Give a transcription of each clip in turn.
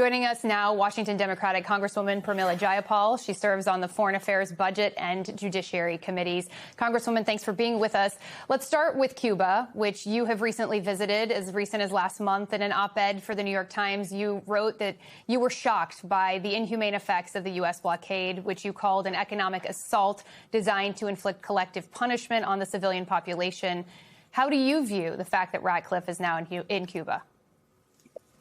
Joining us now, Washington Democratic Congresswoman Pramila Jayapal. She serves on the Foreign Affairs, Budget, and Judiciary Committees. Congresswoman, thanks for being with us. Let's start with Cuba, which you have recently visited as recent as last month. In an op-ed for the New York Times, you wrote that you were shocked by the inhumane effects of the U.S. blockade, which you called an economic assault designed to inflict collective punishment on the civilian population. How do you view the fact that Ratcliffe is now in Cuba?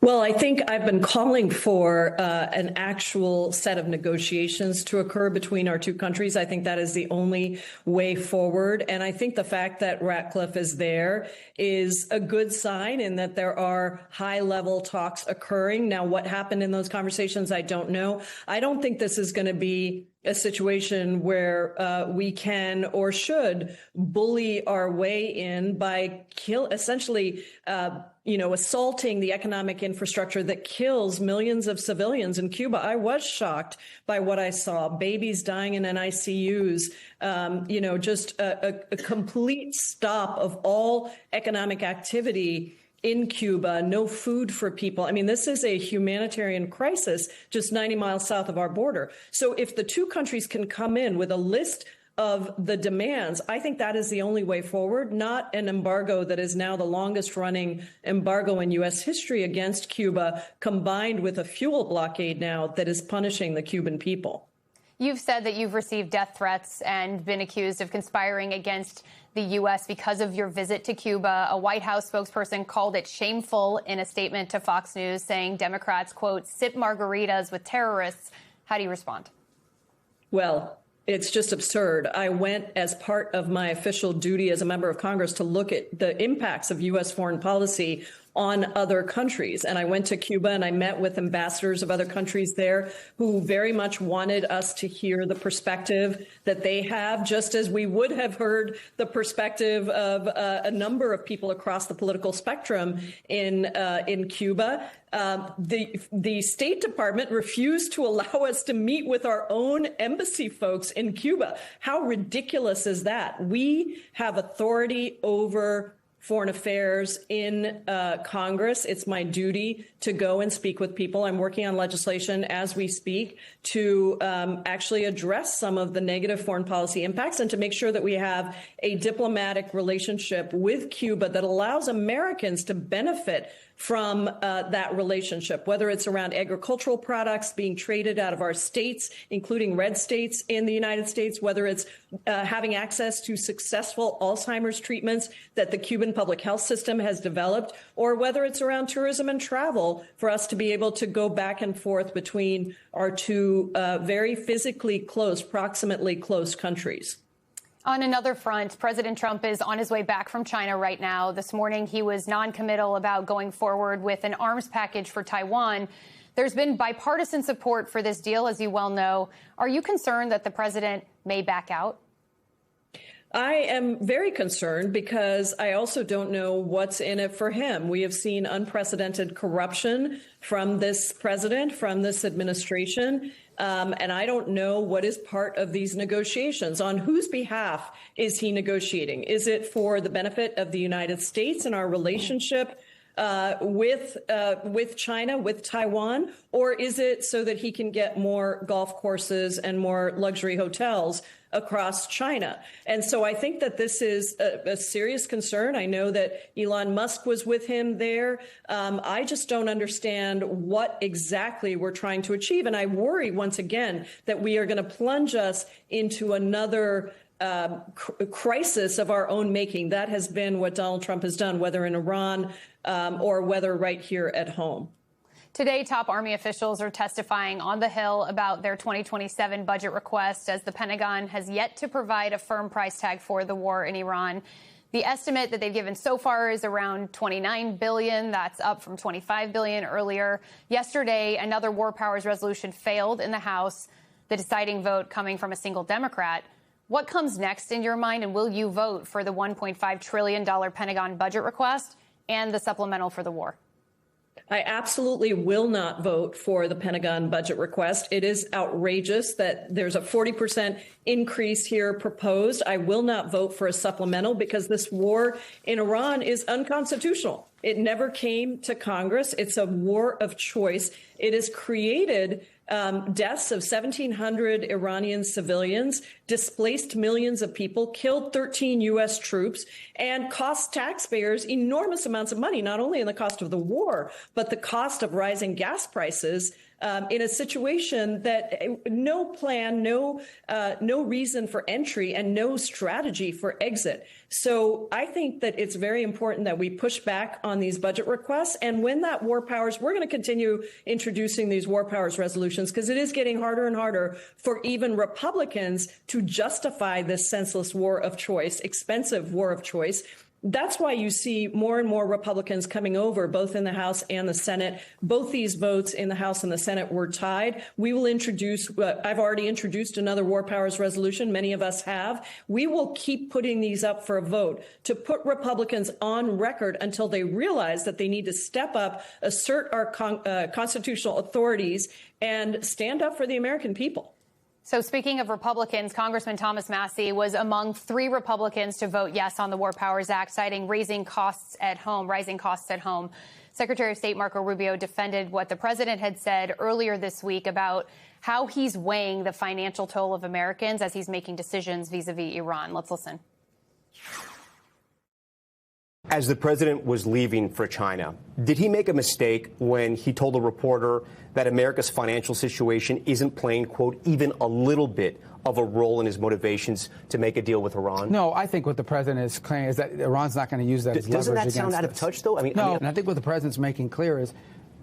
Well, I think I've been calling for an actual set of negotiations to occur between our two countries. I think that is the only way forward. And I think the fact that Ratcliffe is there is a good sign in that there are high-level talks occurring. Now, what happened in those conversations, I don't know. I don't think this is going to be a situation where we can or should bully our way in by essentially assaulting the economic infrastructure that kills millions of civilians in Cuba. I was shocked by what I saw: babies dying in NICUs, just a complete stop of all economic activity in Cuba, no food for people. I mean, this is a humanitarian crisis just 90 miles south of our border. So if the two countries can come in with a list of the demands, I think that is the only way forward, not an embargo that is now the longest running embargo in U.S. history against Cuba, combined with a fuel blockade now that is punishing the Cuban people. You've said that you've received death threats and been accused of conspiring against the U.S. because of your visit to Cuba. A White House spokesperson called it shameful in a statement to Fox News, saying Democrats, quote, sip margaritas with terrorists. How do you respond? Well, it's just absurd. I went as part of my official duty as a member of Congress to look at the impacts of U.S. foreign policy on other countries. And I went to Cuba and I met with ambassadors of other countries there who very much wanted us to hear the perspective that they have, just as we would have heard the perspective of a number of people across the political spectrum in Cuba. The State Department refused to allow us to meet with our own embassy folks in Cuba. How ridiculous is that? We have authority over foreign affairs in Congress. It's my duty to go and speak with people. I'm working on legislation as we speak to actually address some of the negative foreign policy impacts and to make sure that we have a diplomatic relationship with Cuba that allows Americans to benefit from that relationship, whether it's around agricultural products being traded out of our states, including red states in the United States, whether it's having access to successful Alzheimer's treatments that the Cuban public health system has developed, or whether it's around tourism and travel for us to be able to go back and forth between our two very physically close, proximately close countries. On another front, President Trump is on his way back from China right now. This morning, he was non-committal about going forward with an arms package for Taiwan. There's been bipartisan support for this deal, as you well know. Are you concerned that the president may back out? I am very concerned because I also don't know what's in it for him. We have seen unprecedented corruption from this president, from this administration. And I don't know what is part of these negotiations. On whose behalf is he negotiating? Is it for the benefit of the United States and our relationship with China, with Taiwan, or is it so that he can get more golf courses and more luxury hotels across China? And so I think that this is a serious concern. I know that Elon Musk was with him there. I just don't understand what exactly we're trying to achieve. And I worry once again that we are going to plunge us into another crisis of our own making. That has been what Donald Trump has done, whether in Iran or whether right here at home. Today, top Army officials are testifying on the Hill about their 2027 budget request, as the Pentagon has yet to provide a firm price tag for the war in Iran. The estimate that they've given so far is around $29 billion. That's up from $25 billion earlier. Yesterday, another war powers resolution failed in the House, the deciding vote coming from a single Democrat. What comes next in your mind, and will you vote for the $1.5 trillion Pentagon budget request and the supplemental for the war? I absolutely will not vote for the Pentagon budget request. It is outrageous that there's a 40% increase here proposed. I will not vote for a supplemental because this war in Iran is unconstitutional. It never came to Congress. It's a war of choice. It has created deaths of 1,700 Iranian civilians, displaced millions of people, killed 13 U.S. troops, and cost taxpayers enormous amounts of money, not only in the cost of the war, but the cost of rising gas prices in a situation that no plan, no reason for entry, and no strategy for exit. So I think that it's very important that we push back on these budget requests. And when that war powers, we're going to continue introducing these war powers resolutions because it is getting harder and harder for even Republicans to justify this senseless war of choice, expensive war of choice. That's why you see more and more Republicans coming over, both in the House and the Senate. Both these votes in the House and the Senate were tied. We will introduce, I've already introduced another war powers resolution. Many of us have. We will keep putting these up for a vote to put Republicans on record until they realize that they need to step up, assert our constitutional authorities, and stand up for the American people. So speaking of Republicans, Congressman Thomas Massie was among 3 Republicans to vote yes on the War Powers Act, citing rising costs at home. Secretary of State Marco Rubio defended what the president had said earlier this week about how he's weighing the financial toll of Americans as he's making decisions vis-a-vis Iran. Let's listen. As the president was leaving for China, did he make a mistake when he told a reporter that America's financial situation isn't playing, quote, even a little bit of a role in his motivations to make a deal with Iran? No, I think what the president is claiming is that Iran's not going to use that as leverage against us. Doesn't that sound out of touch, though? And I think what the president's making clear is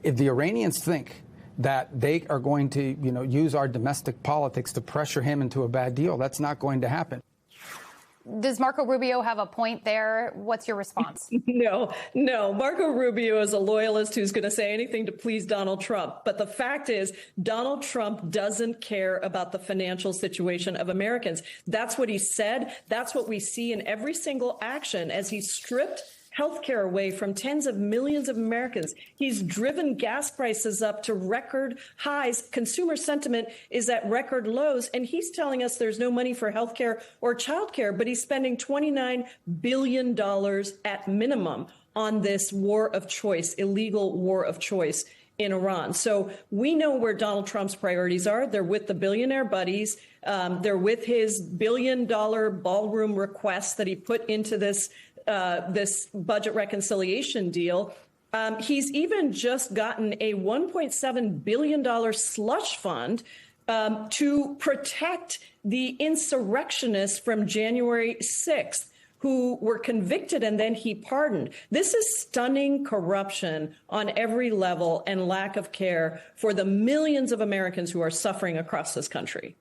if the Iranians think that they are going to, use our domestic politics to pressure him into a bad deal, that's not going to happen. Does Marco Rubio have a point there? What's your response? No. Marco Rubio is a loyalist who's going to say anything to please Donald Trump. But the fact is, Donald Trump doesn't care about the financial situation of Americans. That's what he said. That's what we see in every single action as he stripped healthcare away from tens of millions of Americans. He's driven gas prices up to record highs. Consumer sentiment is at record lows. And he's telling us there's no money for healthcare or childcare, but he's spending $29 billion at minimum on this war of choice, illegal war of choice in Iran. So we know where Donald Trump's priorities are. They're with the billionaire buddies. They're with his $1 billion ballroom request that he put into this budget reconciliation deal. He's even just gotten a $1.7 billion slush fund to protect the insurrectionists from January 6th who were convicted and then he pardoned. This is stunning corruption on every level and lack of care for the millions of Americans who are suffering across this country.